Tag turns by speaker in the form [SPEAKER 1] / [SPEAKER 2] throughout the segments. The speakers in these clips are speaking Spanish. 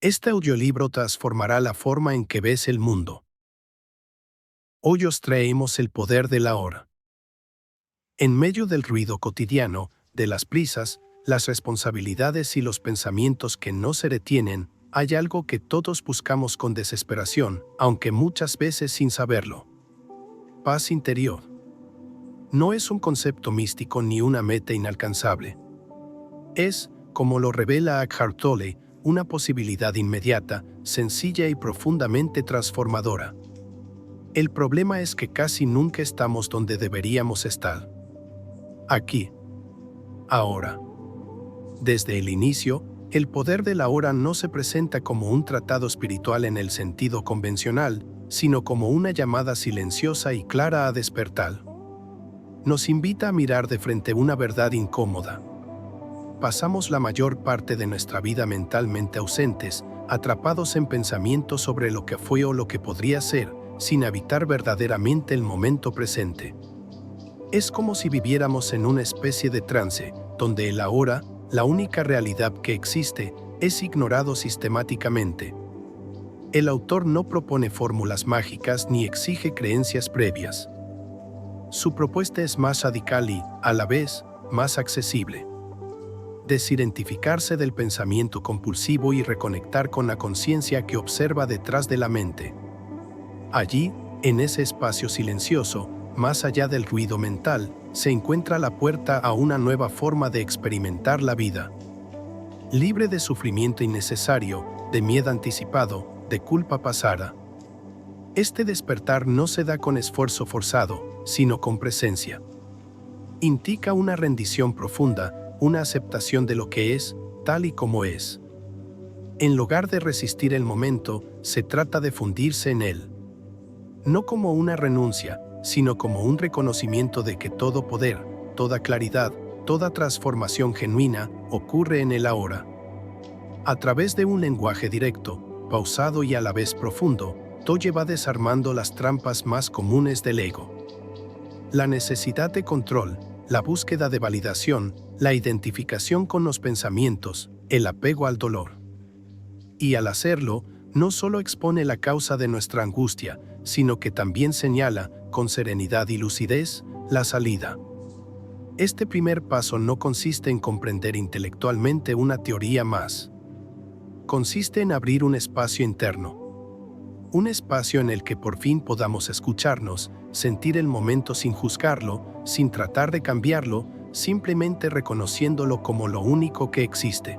[SPEAKER 1] Este audiolibro transformará la forma en que ves el mundo. Hoy os traemos el poder de la hora. En medio del ruido cotidiano, de las prisas, las responsabilidades y los pensamientos que no se detienen, hay algo que todos buscamos con desesperación, aunque muchas veces sin saberlo. Paz interior. No es un concepto místico ni una meta inalcanzable. Es, como lo revela Eckhart Tolle, una posibilidad inmediata, sencilla y profundamente transformadora. El problema es que casi nunca estamos donde deberíamos estar. Aquí. Ahora. Desde el inicio, el poder de la hora no se presenta como un tratado espiritual en el sentido convencional, sino como una llamada silenciosa y clara a despertar. Nos invita a mirar de frente una verdad incómoda. Pasamos la mayor parte de nuestra vida mentalmente ausentes, atrapados en pensamientos sobre lo que fue o lo que podría ser, sin habitar verdaderamente el momento presente. Es como si viviéramos en una especie de trance, donde el ahora, la única realidad que existe, es ignorado sistemáticamente. El autor no propone fórmulas mágicas ni exige creencias previas. Su propuesta es más radical y, a la vez, más accesible. Desidentificarse del pensamiento compulsivo y reconectar con la conciencia que observa detrás de la mente. Allí, en ese espacio silencioso, más allá del ruido mental, se encuentra la puerta a una nueva forma de experimentar la vida. Libre de sufrimiento innecesario, de miedo anticipado, de culpa pasada. Este despertar no se da con esfuerzo forzado, sino con presencia. Indica una rendición profunda, una aceptación de lo que es, tal y como es. En lugar de resistir el momento, se trata de fundirse en él. No como una renuncia, sino como un reconocimiento de que todo poder, toda claridad, toda transformación genuina ocurre en el ahora. A través de un lenguaje directo, pausado y a la vez profundo, Tolle va desarmando las trampas más comunes del ego. La necesidad de control, la búsqueda de validación, la identificación con los pensamientos, el apego al dolor. Y al hacerlo, no solo expone la causa de nuestra angustia, sino que también señala, con serenidad y lucidez, la salida. Este primer paso no consiste en comprender intelectualmente una teoría más. Consiste en abrir un espacio interno. Un espacio en el que por fin podamos escucharnos, sentir el momento sin juzgarlo, sin tratar de cambiarlo, simplemente reconociéndolo como lo único que existe.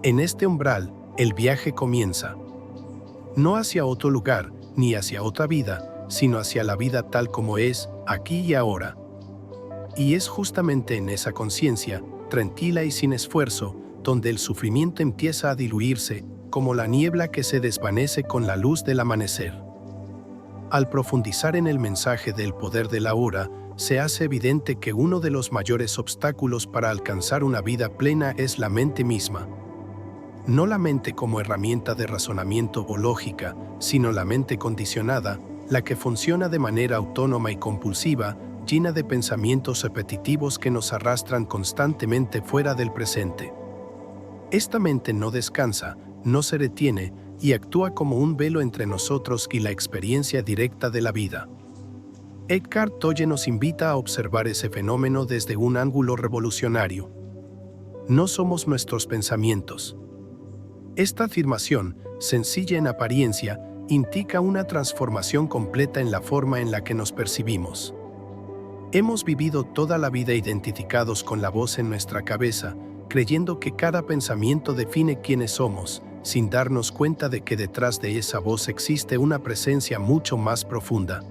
[SPEAKER 1] En este umbral, el viaje comienza. No hacia otro lugar, ni hacia otra vida, sino hacia la vida tal como es, aquí y ahora. Y es justamente en esa conciencia, tranquila y sin esfuerzo, donde el sufrimiento empieza a diluirse, como la niebla que se desvanece con la luz del amanecer. Al profundizar en el mensaje del poder de la hora, se hace evidente que uno de los mayores obstáculos para alcanzar una vida plena es la mente misma. No la mente como herramienta de razonamiento o lógica, sino la mente condicionada, la que funciona de manera autónoma y compulsiva, llena de pensamientos repetitivos que nos arrastran constantemente fuera del presente. Esta mente no descansa, no se detiene y actúa como un velo entre nosotros y la experiencia directa de la vida. Eckhart Tolle nos invita a observar ese fenómeno desde un ángulo revolucionario. No somos nuestros pensamientos. Esta afirmación, sencilla en apariencia, indica una transformación completa en la forma en la que nos percibimos. Hemos vivido toda la vida identificados con la voz en nuestra cabeza, creyendo que cada pensamiento define quiénes somos, sin darnos cuenta de que detrás de esa voz existe una presencia mucho más profunda.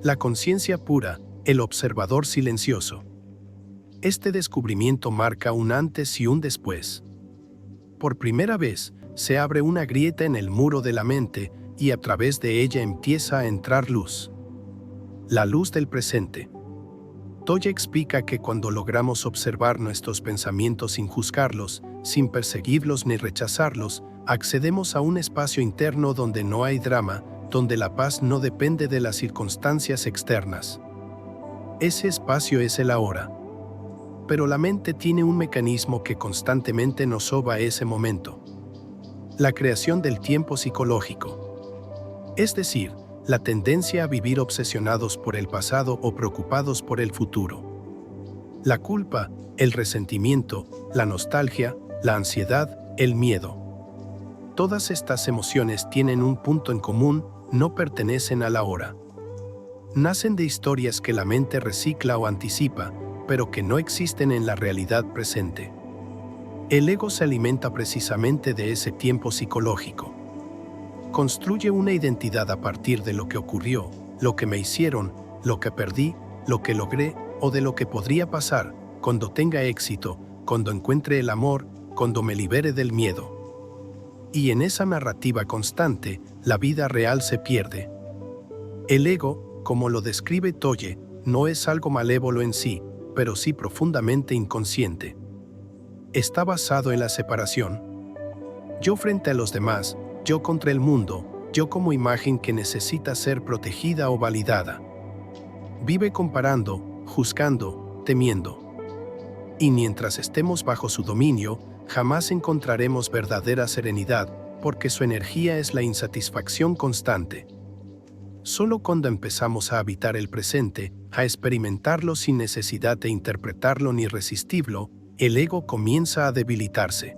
[SPEAKER 1] La conciencia pura, el observador silencioso. Este descubrimiento marca un antes y un después. Por primera vez, se abre una grieta en el muro de la mente y a través de ella empieza a entrar luz. La luz del presente. Tolle explica que cuando logramos observar nuestros pensamientos sin juzgarlos, sin perseguirlos ni rechazarlos, accedemos a un espacio interno donde no hay drama, donde la paz no depende de las circunstancias externas. Ese espacio es el ahora. Pero la mente tiene un mecanismo que constantemente nos soba a ese momento. La creación del tiempo psicológico. Es decir, la tendencia a vivir obsesionados por el pasado o preocupados por el futuro. La culpa, el resentimiento, la nostalgia, la ansiedad, el miedo. Todas estas emociones tienen un punto en común: no pertenecen a la hora. Nacen de historias que la mente recicla o anticipa, pero que no existen en la realidad presente. El ego se alimenta precisamente de ese tiempo psicológico. Construye una identidad a partir de lo que ocurrió, lo que me hicieron, lo que perdí, lo que logré o de lo que podría pasar cuando tenga éxito, cuando encuentre el amor, cuando me libere del miedo. Y en esa narrativa constante, la vida real se pierde. El ego, como lo describe Tolle, no es algo malévolo en sí, pero sí profundamente inconsciente. Está basado en la separación. Yo frente a los demás, yo contra el mundo, yo como imagen que necesita ser protegida o validada. Vive comparando, juzgando, temiendo. Y mientras estemos bajo su dominio, jamás encontraremos verdadera serenidad, porque su energía es la insatisfacción constante. Solo cuando empezamos a habitar el presente, a experimentarlo sin necesidad de interpretarlo ni resistirlo, el ego comienza a debilitarse.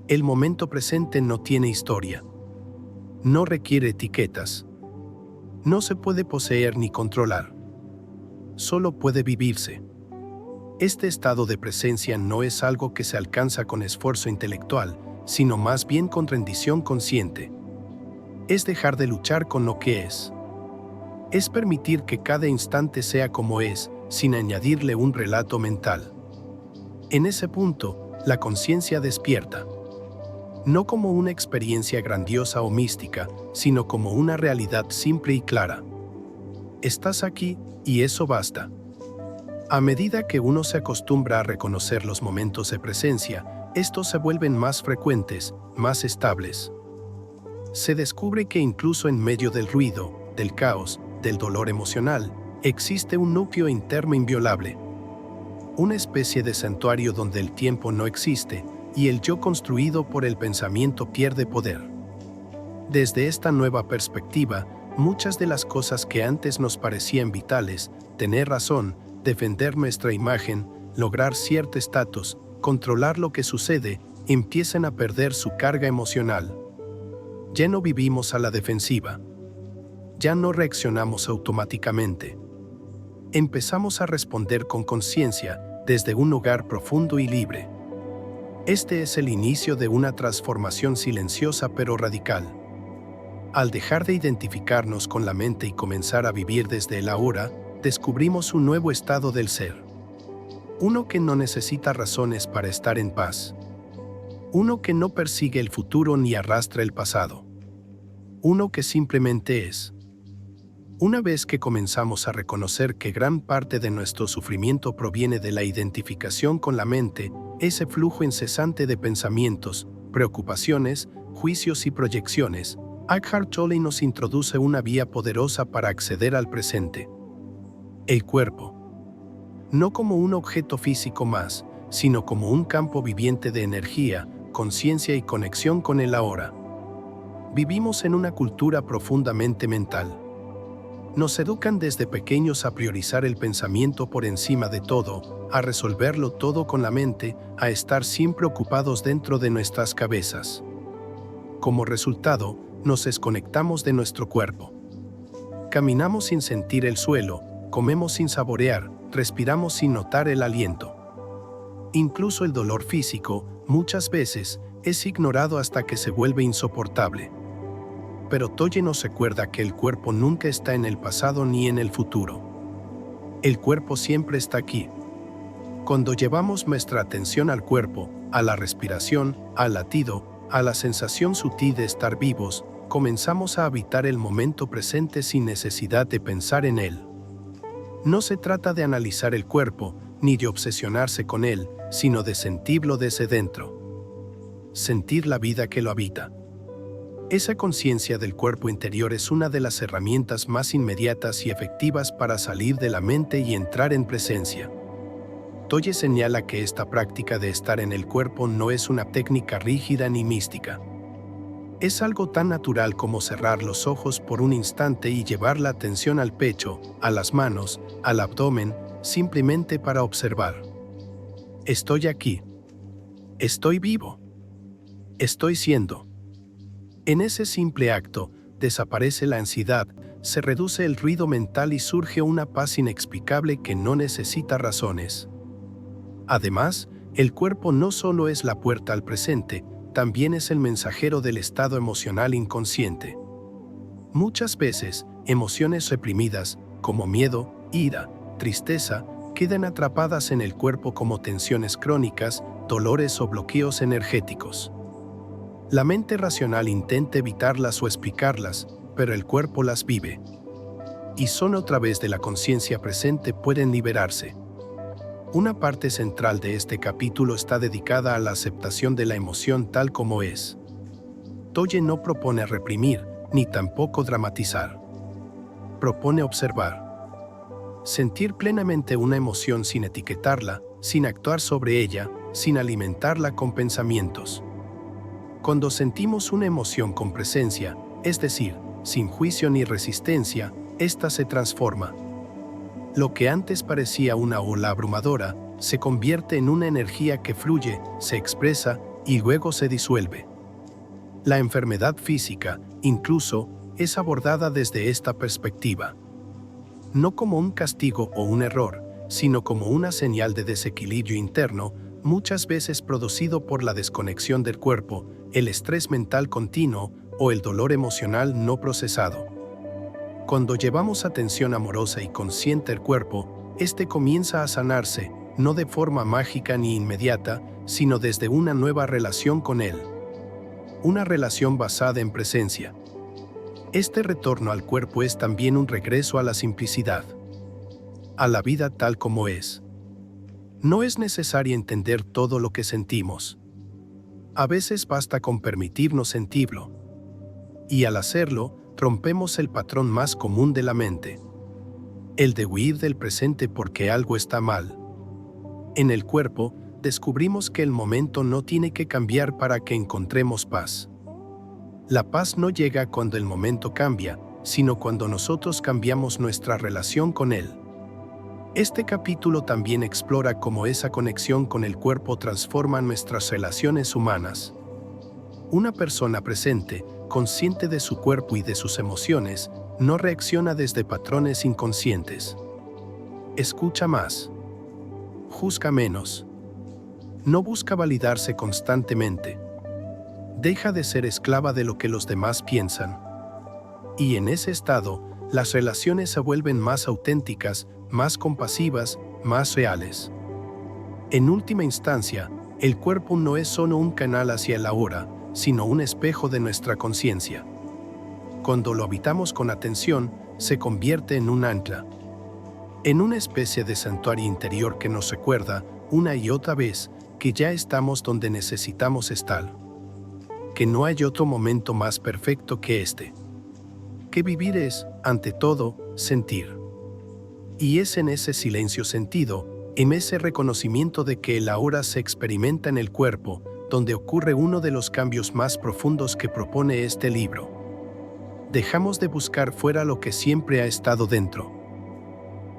[SPEAKER 1] El momento presente no tiene historia. No requiere etiquetas. No se puede poseer ni controlar. Solo puede vivirse. Este estado de presencia no es algo que se alcanza con esfuerzo intelectual, sino más bien con rendición consciente. Es dejar de luchar con lo que es. Es permitir que cada instante sea como es, sin añadirle un relato mental. En ese punto, la conciencia despierta. No como una experiencia grandiosa o mística, sino como una realidad simple y clara. Estás aquí, y eso basta. A medida que uno se acostumbra a reconocer los momentos de presencia, estos se vuelven más frecuentes, más estables. Se descubre que incluso en medio del ruido, del caos, del dolor emocional, existe un núcleo interno inviolable. Una especie de santuario donde el tiempo no existe y el yo construido por el pensamiento pierde poder. Desde esta nueva perspectiva, muchas de las cosas que antes nos parecían vitales, tener razón, defender nuestra imagen, lograr cierto estatus, controlar lo que sucede, empiezan a perder su carga emocional. Ya no vivimos a la defensiva. Ya no reaccionamos automáticamente. Empezamos a responder con conciencia, desde un lugar profundo y libre. Este es el inicio de una transformación silenciosa pero radical. Al dejar de identificarnos con la mente y comenzar a vivir desde el ahora, descubrimos un nuevo estado del ser. Uno que no necesita razones para estar en paz. Uno que no persigue el futuro ni arrastra el pasado. Uno que simplemente es. Una vez que comenzamos a reconocer que gran parte de nuestro sufrimiento proviene de la identificación con la mente, ese flujo incesante de pensamientos, preocupaciones, juicios y proyecciones, Eckhart Tolle nos introduce una vía poderosa para acceder al presente. El cuerpo. No como un objeto físico más, sino como un campo viviente de energía, conciencia y conexión con el ahora. Vivimos en una cultura profundamente mental. Nos educan desde pequeños a priorizar el pensamiento por encima de todo, a resolverlo todo con la mente, a estar siempre ocupados dentro de nuestras cabezas. Como resultado, nos desconectamos de nuestro cuerpo. Caminamos sin sentir el suelo, comemos sin saborear, respiramos sin notar el aliento. Incluso el dolor físico, muchas veces, es ignorado hasta que se vuelve insoportable. Pero Tolle nos recuerda que el cuerpo nunca está en el pasado ni en el futuro. El cuerpo siempre está aquí. Cuando llevamos nuestra atención al cuerpo, a la respiración, al latido, a la sensación sutil de estar vivos, comenzamos a habitar el momento presente sin necesidad de pensar en él. No se trata de analizar el cuerpo, ni de obsesionarse con él, sino de sentirlo desde dentro. Sentir la vida que lo habita. Esa conciencia del cuerpo interior es una de las herramientas más inmediatas y efectivas para salir de la mente y entrar en presencia. Tolle señala que esta práctica de estar en el cuerpo no es una técnica rígida ni mística. Es algo tan natural como cerrar los ojos por un instante y llevar la atención al pecho, a las manos, al abdomen, simplemente para observar. Estoy aquí. Estoy vivo. Estoy siendo. En ese simple acto, desaparece la ansiedad, se reduce el ruido mental y surge una paz inexplicable que no necesita razones. Además, el cuerpo no solo es la puerta al presente, también es el mensajero del estado emocional inconsciente. Muchas veces, emociones reprimidas, como miedo, ira, tristeza, quedan atrapadas en el cuerpo como tensiones crónicas, dolores o bloqueos energéticos. La mente racional intenta evitarlas o explicarlas, pero el cuerpo las vive. Y solo a través de la conciencia presente pueden liberarse. Una parte central de este capítulo está dedicada a la aceptación de la emoción tal como es. Toye no propone reprimir, ni tampoco dramatizar. Propone observar. Sentir plenamente una emoción sin etiquetarla, sin actuar sobre ella, sin alimentarla con pensamientos. Cuando sentimos una emoción con presencia, es decir, sin juicio ni resistencia, ésta se transforma. Lo que antes parecía una ola abrumadora, se convierte en una energía que fluye, se expresa y luego se disuelve. La enfermedad física, incluso, es abordada desde esta perspectiva. No como un castigo o un error, sino como una señal de desequilibrio interno, muchas veces producido por la desconexión del cuerpo, el estrés mental continuo o el dolor emocional no procesado. Cuando llevamos atención amorosa y consciente al cuerpo, este comienza a sanarse, no de forma mágica ni inmediata, sino desde una nueva relación con él. Una relación basada en presencia. Este retorno al cuerpo es también un regreso a la simplicidad, a la vida tal como es. No es necesario entender todo lo que sentimos. A veces basta con permitirnos sentirlo. Y al hacerlo, rompemos el patrón más común de la mente. El de huir del presente porque algo está mal. En el cuerpo, descubrimos que el momento no tiene que cambiar para que encontremos paz. La paz no llega cuando el momento cambia, sino cuando nosotros cambiamos nuestra relación con él. Este capítulo también explora cómo esa conexión con el cuerpo transforma nuestras relaciones humanas. Una persona presente, consciente de su cuerpo y de sus emociones, no reacciona desde patrones inconscientes. Escucha más. Juzga menos. No busca validarse constantemente. Deja de ser esclava de lo que los demás piensan. Y en ese estado, las relaciones se vuelven más auténticas, más compasivas, más reales. En última instancia, el cuerpo no es solo un canal hacia el ahora, sino un espejo de nuestra conciencia. Cuando lo habitamos con atención, se convierte en un ancla. En una especie de santuario interior que nos recuerda, una y otra vez, que ya estamos donde necesitamos estar. Que no hay otro momento más perfecto que este. Que vivir es, ante todo, sentir. Y es en ese silencio sentido, en ese reconocimiento de que el ahora se experimenta en el cuerpo, donde ocurre uno de los cambios más profundos que propone este libro. Dejamos de buscar fuera lo que siempre ha estado dentro.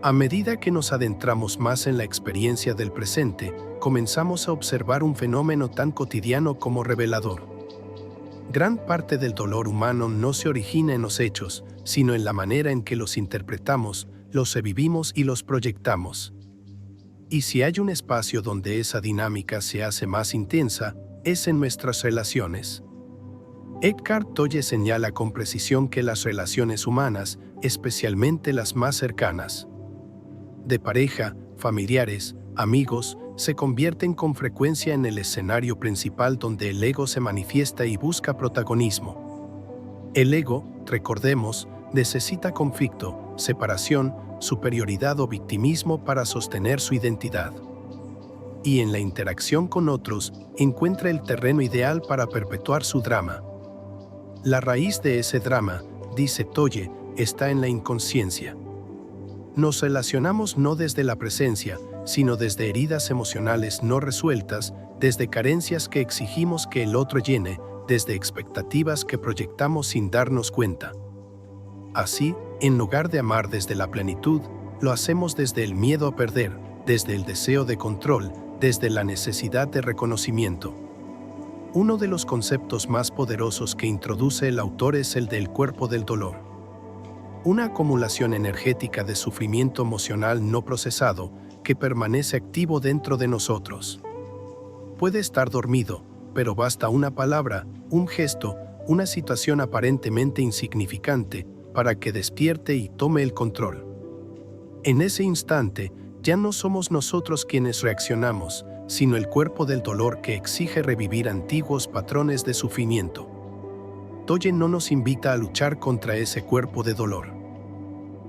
[SPEAKER 1] A medida que nos adentramos más en la experiencia del presente, comenzamos a observar un fenómeno tan cotidiano como revelador. Gran parte del dolor humano no se origina en los hechos, sino en la manera en que los interpretamos, los revivimos y los proyectamos. Y si hay un espacio donde esa dinámica se hace más intensa, es en nuestras relaciones. Eckhart Tolle señala con precisión que las relaciones humanas, especialmente las más cercanas, de pareja, familiares, amigos, se convierten con frecuencia en el escenario principal donde el ego se manifiesta y busca protagonismo. El ego, recordemos, necesita conflicto, separación, superioridad o victimismo para sostener su identidad. Y en la interacción con otros, encuentra el terreno ideal para perpetuar su drama. La raíz de ese drama, dice Tolle, está en la inconsciencia. Nos relacionamos no desde la presencia, sino desde heridas emocionales no resueltas, desde carencias que exigimos que el otro llene, desde expectativas que proyectamos sin darnos cuenta. Así, en lugar de amar desde la plenitud, lo hacemos desde el miedo a perder, desde el deseo de control, desde la necesidad de reconocimiento. Uno de los conceptos más poderosos que introduce el autor es el del cuerpo del dolor. Una acumulación energética de sufrimiento emocional no procesado que permanece activo dentro de nosotros. Puede estar dormido, pero basta una palabra, un gesto, una situación aparentemente insignificante para que despierte y tome el control. En ese instante, ya no somos nosotros quienes reaccionamos, sino el cuerpo del dolor que exige revivir antiguos patrones de sufrimiento. Dogen no nos invita a luchar contra ese cuerpo de dolor.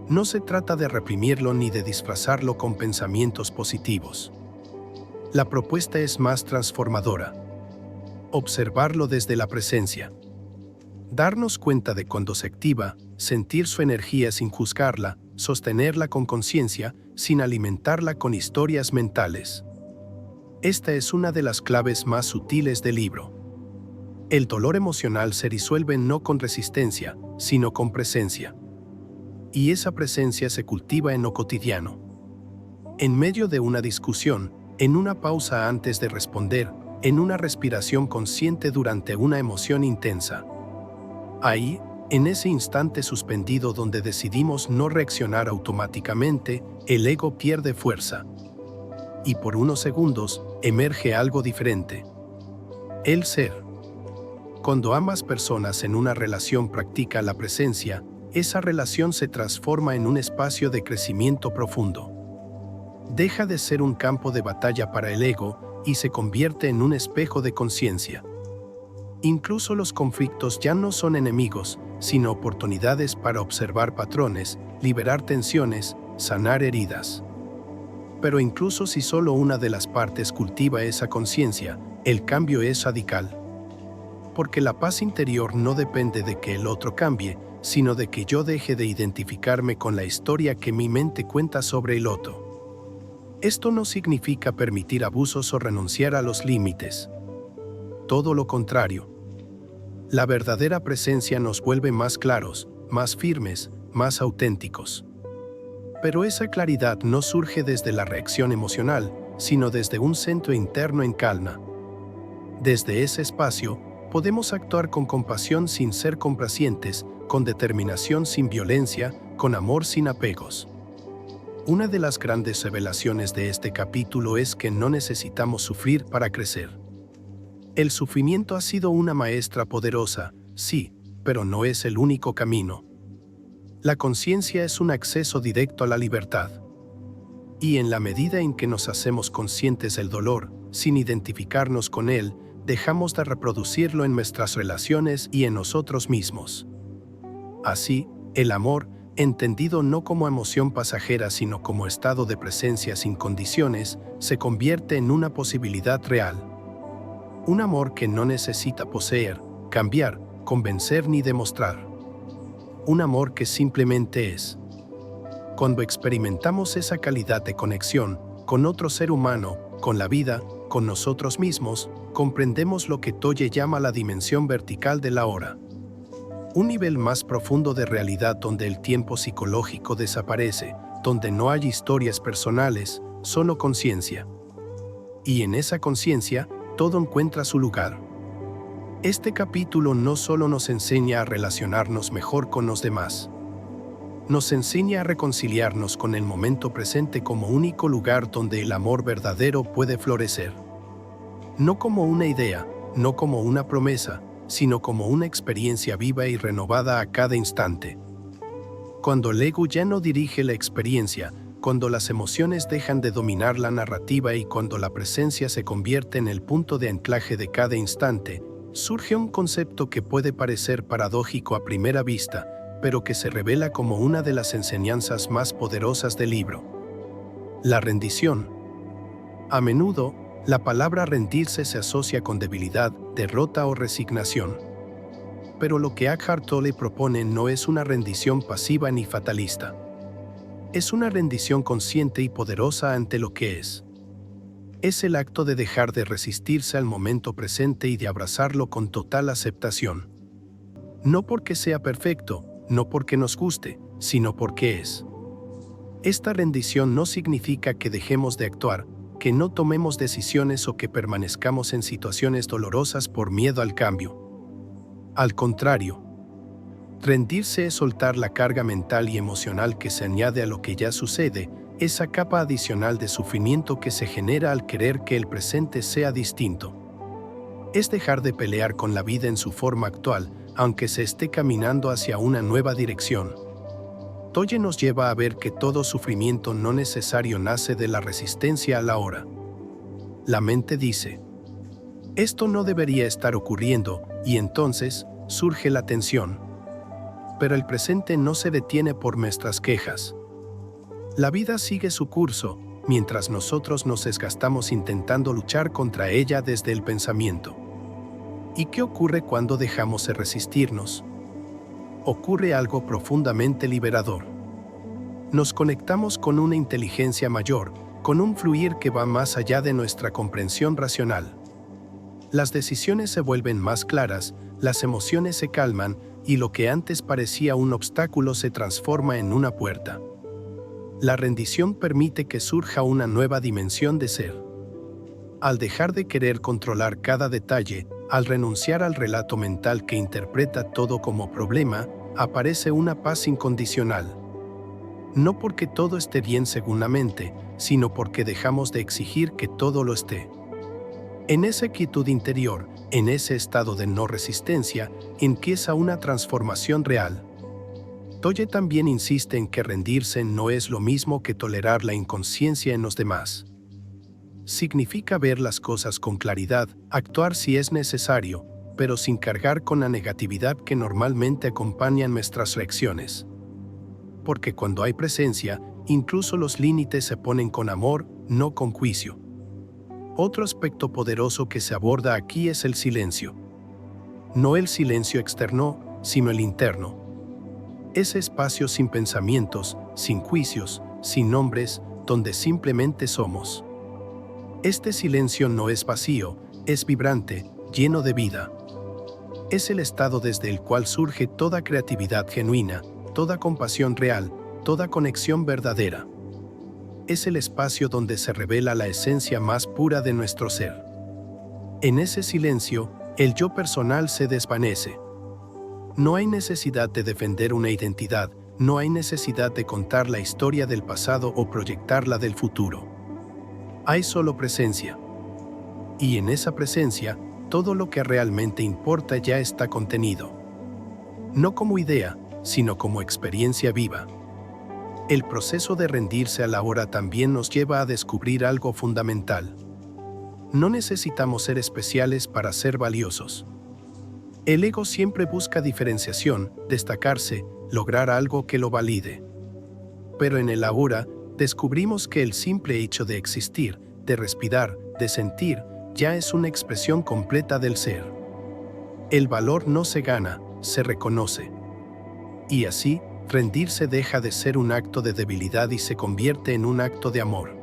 [SPEAKER 1] No se trata de reprimirlo ni de disfrazarlo con pensamientos positivos. La propuesta es más transformadora. Observarlo desde la presencia. Darnos cuenta de cuando se activa, sentir su energía sin juzgarla, sostenerla con conciencia, sin alimentarla con historias mentales. Esta es una de las claves más sutiles del libro. El dolor emocional se disuelve no con resistencia, sino con presencia. Y esa presencia se cultiva en lo cotidiano. En medio de una discusión, en una pausa antes de responder, en una respiración consciente durante una emoción intensa. Ahí, en ese instante suspendido donde decidimos no reaccionar automáticamente, el ego pierde fuerza. Y por unos segundos, emerge algo diferente. El ser. Cuando ambas personas en una relación practican la presencia, esa relación se transforma en un espacio de crecimiento profundo. Deja de ser un campo de batalla para el ego y se convierte en un espejo de conciencia. Incluso los conflictos ya no son enemigos, sino oportunidades para observar patrones, liberar tensiones, sanar heridas. Pero incluso si solo una de las partes cultiva esa conciencia, el cambio es radical. Porque la paz interior no depende de que el otro cambie, sino de que yo deje de identificarme con la historia que mi mente cuenta sobre el otro. Esto no significa permitir abusos o renunciar a los límites. Todo lo contrario. La verdadera presencia nos vuelve más claros, más firmes, más auténticos. Pero esa claridad no surge desde la reacción emocional, sino desde un centro interno en calma. Desde ese espacio, podemos actuar con compasión sin ser complacientes, con determinación sin violencia, con amor sin apegos. Una de las grandes revelaciones de este capítulo es que no necesitamos sufrir para crecer. El sufrimiento ha sido una maestra poderosa, sí, pero no es el único camino. La conciencia es un acceso directo a la libertad. Y en la medida en que nos hacemos conscientes del dolor, sin identificarnos con él, dejamos de reproducirlo en nuestras relaciones y en nosotros mismos. Así, el amor, entendido no como emoción pasajera sino como estado de presencia sin condiciones, se convierte en una posibilidad real. Un amor que no necesita poseer, cambiar, convencer ni demostrar. Un amor que simplemente es. Cuando experimentamos esa calidad de conexión con otro ser humano, con la vida, con nosotros mismos, comprendemos lo que Tolle llama la dimensión vertical de la hora. Un nivel más profundo de realidad donde el tiempo psicológico desaparece, donde no hay historias personales, solo conciencia. Y en esa conciencia, todo encuentra su lugar. Este capítulo no solo nos enseña a relacionarnos mejor con los demás. Nos enseña a reconciliarnos con el momento presente como único lugar donde el amor verdadero puede florecer. No como una idea, no como una promesa, sino como una experiencia viva y renovada a cada instante. Cuando el ego ya no dirige la experiencia, cuando las emociones dejan de dominar la narrativa y cuando la presencia se convierte en el punto de anclaje de cada instante, surge un concepto que puede parecer paradójico a primera vista, pero que se revela como una de las enseñanzas más poderosas del libro. La rendición. A menudo, la palabra rendirse se asocia con debilidad, derrota o resignación. Pero lo que Eckhart Tolle propone no es una rendición pasiva ni fatalista. Es una rendición consciente y poderosa ante lo que es. Es el acto de dejar de resistirse al momento presente y de abrazarlo con total aceptación. No porque sea perfecto, no porque nos guste, sino porque es. Esta rendición no significa que dejemos de actuar, que no tomemos decisiones o que permanezcamos en situaciones dolorosas por miedo al cambio. Al contrario, rendirse es soltar la carga mental y emocional que se añade a lo que ya sucede, esa capa adicional de sufrimiento que se genera al querer que el presente sea distinto. Es dejar de pelear con la vida en su forma actual, aunque se esté caminando hacia una nueva dirección. Toye nos lleva a ver que todo sufrimiento no necesario nace de la resistencia a la hora. La mente dice, esto no debería estar ocurriendo, y entonces surge la tensión. Pero el presente no se detiene por nuestras quejas. La vida sigue su curso, mientras nosotros nos desgastamos intentando luchar contra ella desde el pensamiento. ¿Y qué ocurre cuando dejamos de resistirnos? Ocurre algo profundamente liberador. Nos conectamos con una inteligencia mayor, con un fluir que va más allá de nuestra comprensión racional. Las decisiones se vuelven más claras, las emociones se calman, y lo que antes parecía un obstáculo se transforma en una puerta. La rendición permite que surja una nueva dimensión de ser. Al dejar de querer controlar cada detalle, al renunciar al relato mental que interpreta todo como problema, aparece una paz incondicional. No porque todo esté bien según la mente, sino porque dejamos de exigir que todo lo esté. En esa quietud interior, en ese estado de no resistencia, empieza una transformación real. Toye también insiste en que rendirse no es lo mismo que tolerar la inconsciencia en los demás. Significa ver las cosas con claridad, actuar si es necesario, pero sin cargar con la negatividad que normalmente acompaña nuestras reacciones. Porque cuando hay presencia, incluso los límites se ponen con amor, no con juicio. Otro aspecto poderoso que se aborda aquí es el silencio. No el silencio externo, sino el interno. Ese espacio sin pensamientos, sin juicios, sin nombres, donde simplemente somos. Este silencio no es vacío, es vibrante, lleno de vida. Es el estado desde el cual surge toda creatividad genuina, toda compasión real, toda conexión verdadera. Es el espacio donde se revela la esencia más pura de nuestro ser. En ese silencio, el yo personal se desvanece. No hay necesidad de defender una identidad, no hay necesidad de contar la historia del pasado o proyectarla del futuro. Hay solo presencia. Y en esa presencia, todo lo que realmente importa ya está contenido. No como idea, sino como experiencia viva. El proceso de rendirse a la hora también nos lleva a descubrir algo fundamental. No necesitamos ser especiales para ser valiosos. El ego siempre busca diferenciación, destacarse, lograr algo que lo valide. Pero en el ahora, descubrimos que el simple hecho de existir, de respirar, de sentir, ya es una expresión completa del ser. El valor no se gana, se reconoce. Y así, rendirse deja de ser un acto de debilidad y se convierte en un acto de amor.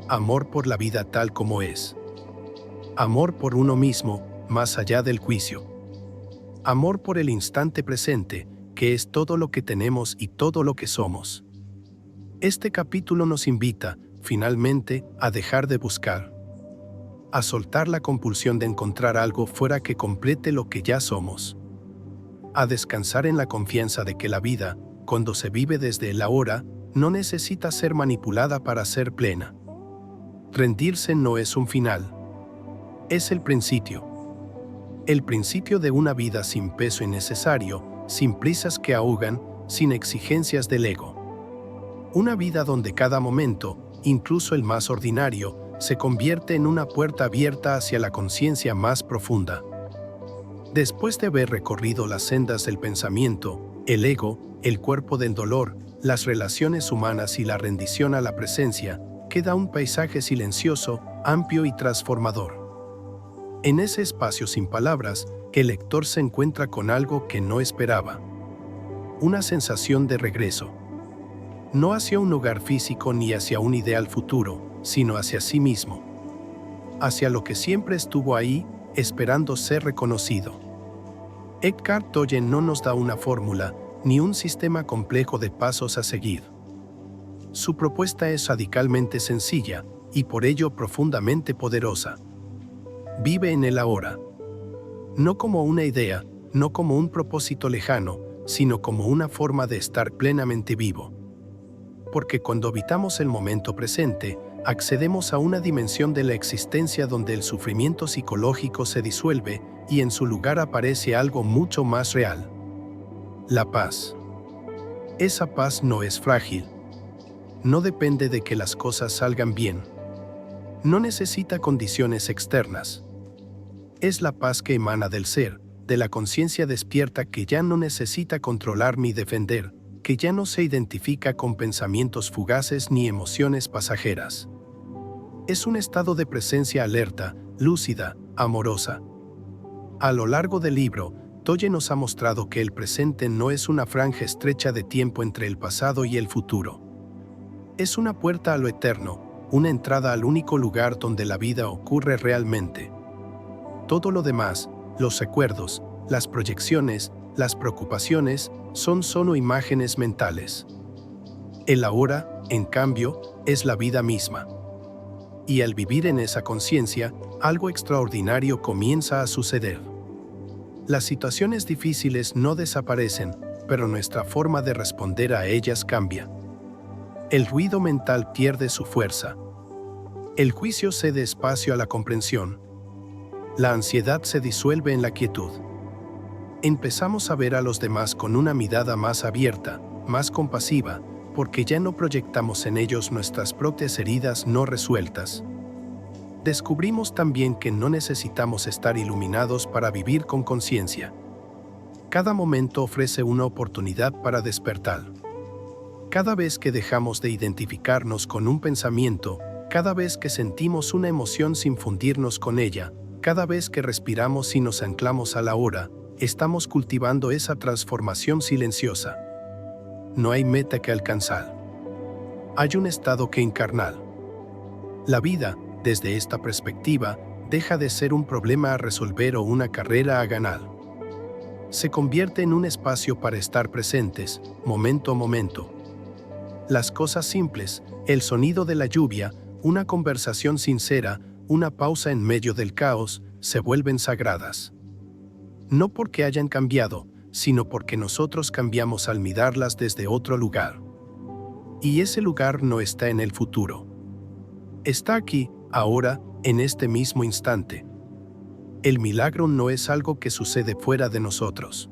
[SPEAKER 1] Amor por la vida tal como es. Amor por uno mismo, más allá del juicio. Amor por el instante presente, que es todo lo que tenemos y todo lo que somos. Este capítulo nos invita, finalmente, a dejar de buscar. A soltar la compulsión de encontrar algo fuera que complete lo que ya somos. A descansar en la confianza de que la vida, cuando se vive desde el ahora, no necesita ser manipulada para ser plena. Rendirse no es un final. Es el principio. El principio de una vida sin peso innecesario, sin prisas que ahogan, sin exigencias del ego. Una vida donde cada momento, incluso el más ordinario, se convierte en una puerta abierta hacia la conciencia más profunda. Después de haber recorrido las sendas del pensamiento, el ego, el cuerpo del dolor, las relaciones humanas y la rendición a la presencia, queda un paisaje silencioso, amplio y transformador. En ese espacio sin palabras, el lector se encuentra con algo que no esperaba. Una sensación de regreso. No hacia un lugar físico ni hacia un ideal futuro, sino hacia sí mismo. hacia lo que siempre estuvo ahí, esperando ser reconocido. Eckhart Tolle no nos da una fórmula, ni un sistema complejo de pasos a seguir. Su propuesta es radicalmente sencilla, y por ello profundamente poderosa. Vive en el ahora. No como una idea, no como un propósito lejano, sino como una forma de estar plenamente vivo. Porque cuando habitamos el momento presente, accedemos a una dimensión de la existencia donde el sufrimiento psicológico se disuelve y en su lugar aparece algo mucho más real: la paz. Esa paz no es frágil. No depende de que las cosas salgan bien. No necesita condiciones externas. Es la paz que emana del ser, de la conciencia despierta que ya no necesita controlar ni defender, que ya no se identifica con pensamientos fugaces ni emociones pasajeras. Es un estado de presencia alerta, lúcida, amorosa. A lo largo del libro, Tolle nos ha mostrado que el presente no es una franja estrecha de tiempo entre el pasado y el futuro. Es una puerta a lo eterno, una entrada al único lugar donde la vida ocurre realmente. Todo lo demás, los recuerdos, las proyecciones, las preocupaciones, son solo imágenes mentales. El ahora, en cambio, es la vida misma. Y al vivir en esa conciencia, algo extraordinario comienza a suceder. Las situaciones difíciles no desaparecen, pero nuestra forma de responder a ellas cambia. El ruido mental pierde su fuerza. El juicio cede espacio a la comprensión. La ansiedad se disuelve en la quietud. Empezamos a ver a los demás con una mirada más abierta, más compasiva, porque ya no proyectamos en ellos nuestras propias heridas no resueltas. Descubrimos también que no necesitamos estar iluminados para vivir con conciencia. Cada momento ofrece una oportunidad para despertar. Cada vez que dejamos de identificarnos con un pensamiento, cada vez que sentimos una emoción sin fundirnos con ella, cada vez que respiramos y nos anclamos a la hora, estamos cultivando esa transformación silenciosa. No hay meta que alcanzar. Hay un estado que encarnar. La vida, desde esta perspectiva, deja de ser un problema a resolver o una carrera a ganar. Se convierte en un espacio para estar presentes, momento a momento. Las cosas simples, el sonido de la lluvia, una conversación sincera, una pausa en medio del caos, se vuelven sagradas. No porque hayan cambiado, sino porque nosotros cambiamos al mirarlas desde otro lugar. Y ese lugar no está en el futuro. Está aquí, ahora, en este mismo instante. El milagro no es algo que sucede fuera de nosotros.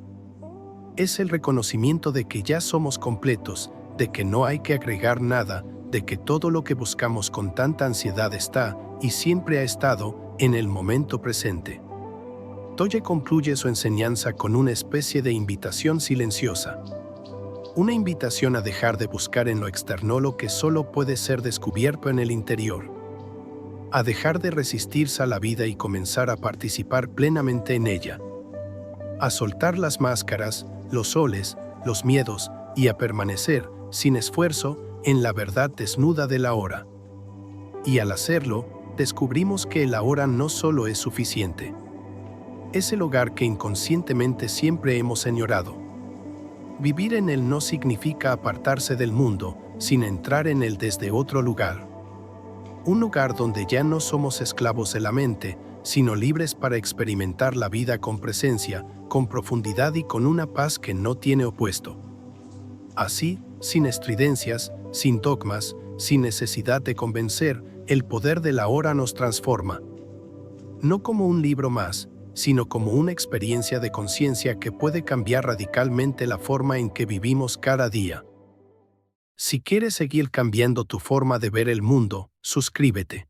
[SPEAKER 1] Es el reconocimiento de que ya somos completos, de que no hay que agregar nada, de que todo lo que buscamos con tanta ansiedad está, y siempre ha estado, en el momento presente. Tolle concluye su enseñanza con una especie de invitación silenciosa. Una invitación a dejar de buscar en lo externo lo que solo puede ser descubierto en el interior. A dejar de resistirse a la vida y comenzar a participar plenamente en ella. A soltar las máscaras, los soles, los miedos, y a permanecer, sin esfuerzo, en la verdad desnuda del ahora. Y al hacerlo, descubrimos que el ahora no solo es suficiente. Es el hogar que inconscientemente siempre hemos añorado. Vivir en él no significa apartarse del mundo, sin entrar en él desde otro lugar. Un lugar donde ya no somos esclavos de la mente, sino libres para experimentar la vida con presencia, con profundidad y con una paz que no tiene opuesto. Así, sin estridencias, sin dogmas, sin necesidad de convencer, el poder del ahora nos transforma. No como un libro más, sino como una experiencia de conciencia que puede cambiar radicalmente la forma en que vivimos cada día. Si quieres seguir cambiando tu forma de ver el mundo, suscríbete.